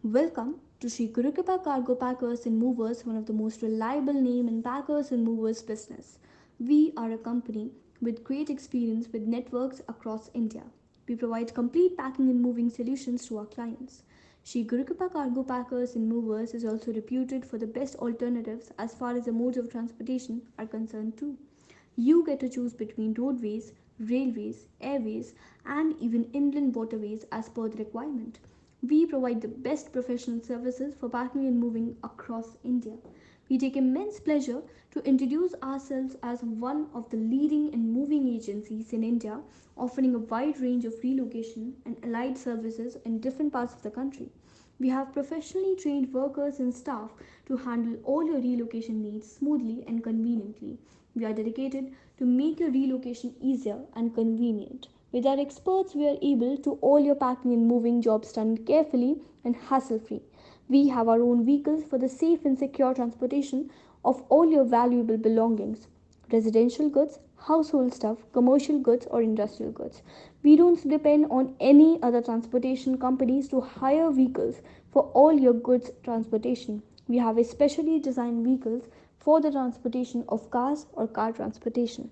Welcome to Shree Cargo Packers and Movers, one of the most reliable name in packers and movers business. We are a company with great experience with networks across India. We provide complete packing and moving solutions to our clients. Shree Cargo Packers and Movers is also reputed for the best alternatives as far as the modes of transportation are concerned too. You get to choose between roadways, railways, airways, and even inland waterways as per the requirement. We provide the best professional services for packing and moving across India. We take immense pleasure to introduce ourselves as one of the leading and moving agencies in India, offering a wide range of relocation and allied services in different parts of the country. We have professionally trained workers and staff to handle all your relocation needs smoothly and conveniently. We are dedicated to make your relocation easier and convenient. With our experts, we are able to all your packing and moving jobs done carefully and hassle free. We have our own vehicles for the safe and secure transportation of all your valuable belongings, residential goods, household stuff, commercial goods, or industrial goods. We don't depend on any other transportation companies to hire vehicles for all your goods transportation. We have especially designed vehicles for the transportation of cars or car transportation.